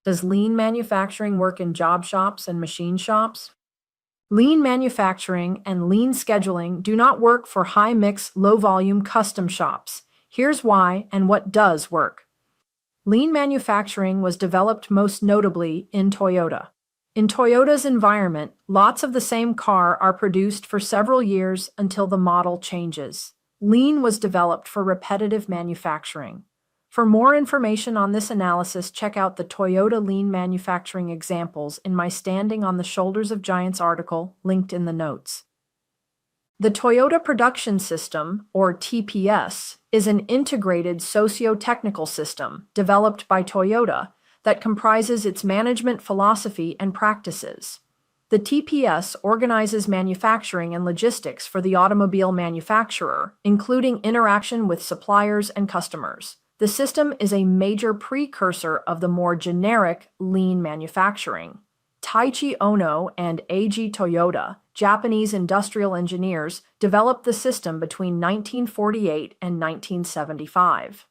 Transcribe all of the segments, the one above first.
Does lean manufacturing work in job shops and machine shops? Lean manufacturing and lean scheduling do not work for high-mix, low-volume custom shops. Here's why and what does work. Lean manufacturing was developed most notably in Toyota. In Toyota's environment, lots of the same car are produced for several years until the model changes. Lean was developed for repetitive manufacturing. For more information on this analysis, check out the Toyota lean manufacturing examples in my Standing on the Shoulders of Giants article, linked in the notes. The Toyota Production System, or TPS, is an integrated socio-technical system developed by Toyota that comprises its management philosophy and practices. The TPS organizes manufacturing and logistics for the automobile manufacturer, including interaction with suppliers and customers. The system is a major precursor of the more generic lean manufacturing. Taichi Ono and Eiji Toyoda, Japanese industrial engineers, developed the system between 1948 and 1975.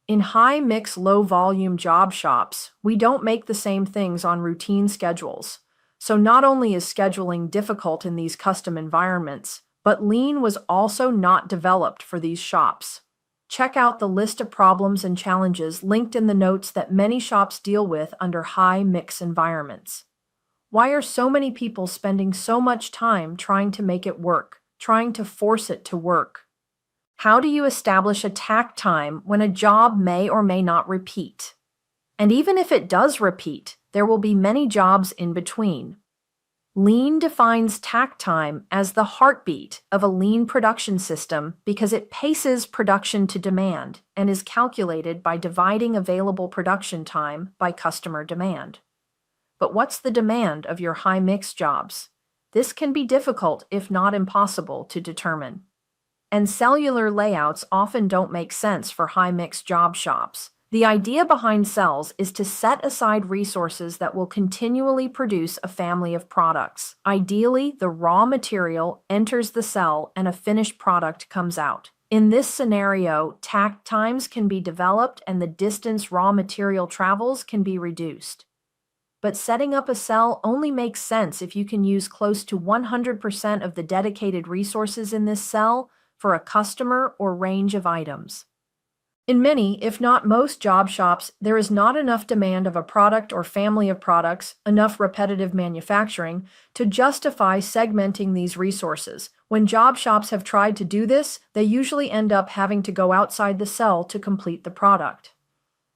In high-mix, low-volume job shops, we don't make the same things on routine schedules. So not only is scheduling difficult in these custom environments, but lean was also not developed for these shops. Check out the list of problems and challenges linked in the notes that many shops deal with under high-mix environments. Why are so many people spending so much time trying to make it work, trying to force it to work? How do you establish a takt time when a job may or may not repeat? And even if it does repeat, there will be many jobs in between. Lean defines takt time as the heartbeat of a lean production system because it paces production to demand and is calculated by dividing available production time by customer demand. But what's the demand of your high-mix jobs? This can be difficult, if not impossible, to determine. And cellular layouts often don't make sense for high-mix job shops. The idea behind cells is to set aside resources that will continually produce a family of products. Ideally, the raw material enters the cell and a finished product comes out. In this scenario, takt times can be developed and the distance raw material travels can be reduced. But setting up a cell only makes sense if you can use close to 100% of the dedicated resources in this cell for a customer or range of items. In many, if not most job shops, there is not enough demand of a product or family of products, enough repetitive manufacturing, to justify segmenting these resources. When job shops have tried to do this, they usually end up having to go outside the cell to complete the product.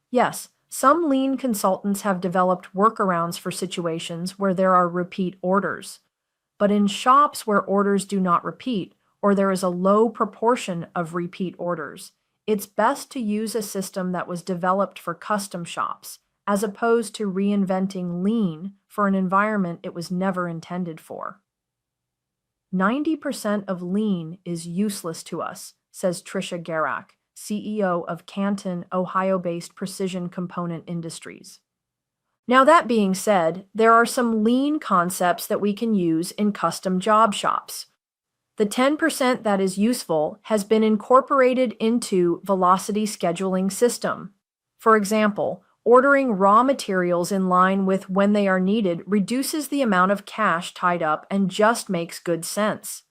Yes, some lean consultants have developed workarounds for situations where there are repeat orders. But in shops where orders do not repeat, or there is a low proportion of repeat orders, it's best to use a system that was developed for custom shops, as opposed to reinventing lean for an environment it was never intended for. 90% of lean is useless to us, says Tricia Garak, CEO of Canton, Ohio-based Precision Component Industries. Now that being said, there are some lean concepts that we can use in custom job shops. The 10% that is useful has been incorporated into velocity scheduling system. For example, ordering raw materials in line with when they are needed reduces the amount of cash tied up and just makes good sense.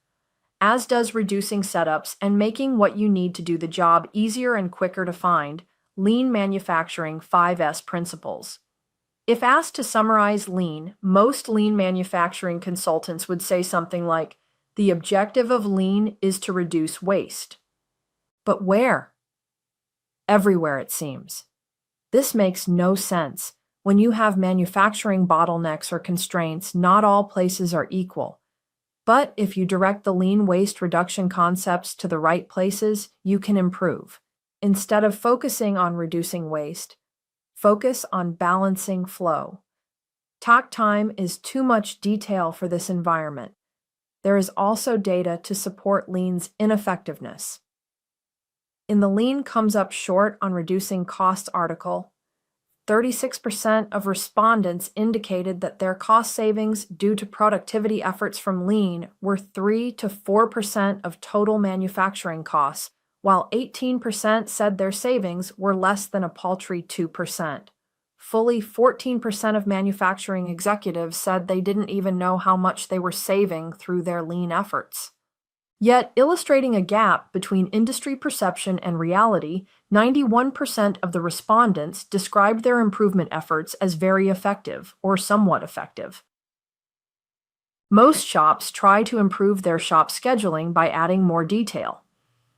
As does reducing setups and making what you need to do the job easier and quicker to find, lean manufacturing 5S principles. If asked to summarize lean, most lean manufacturing consultants would say something like, the objective of lean is to reduce waste. But where? Everywhere, it seems. This makes no sense. When you have manufacturing bottlenecks or constraints, not all places are equal. But if you direct the lean waste reduction concepts to the right places, you can improve. Instead of focusing on reducing waste, focus on balancing flow. Takt time is too much detail for this environment. There is also data to support lean's ineffectiveness. In the Lean Comes Up Short on Reducing Costs article, 36% of respondents indicated that their cost savings due to productivity efforts from lean were 3 to 4% of total manufacturing costs, while 18% said their savings were less than a paltry 2%. fully 14% of manufacturing executives said they didn't even know how much they were saving through their lean efforts. Yet, illustrating a gap between industry perception and reality, 91% of the respondents described their improvement efforts as very effective or somewhat effective. Most shops try to improve their shop scheduling by adding more detail.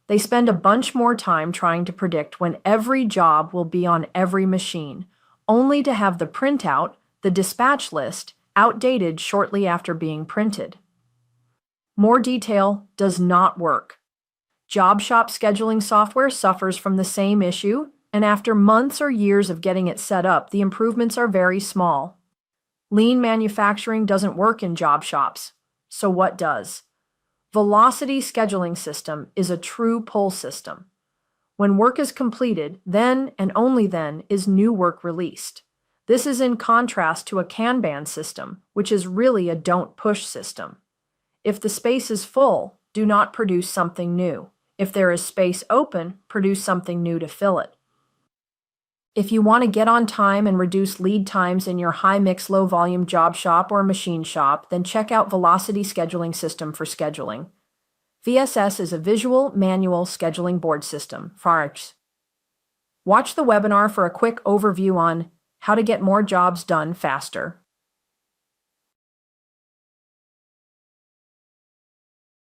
They spend a bunch more time trying to predict when every job will be on every machine, only to have the printout, the dispatch list, outdated shortly after being printed. More detail does not work. Job shop scheduling software suffers from the same issue, and after months or years of getting it set up, the improvements are very small. Lean manufacturing doesn't work in job shops. So what does? Velocity scheduling system is a true pull system. When work is completed, then and only then is new work released. This is in contrast to a Kanban system, which is really a don't push system. If the space is full, do not produce something new. If there is space open, produce something new to fill it. If you want to get on time and reduce lead times in your high-mix, low-volume job shop or machine shop, then check out Velocity Scheduling System for scheduling. VSS is a visual manual scheduling board system, VARS. Watch the webinar for a quick overview on how to get more jobs done faster.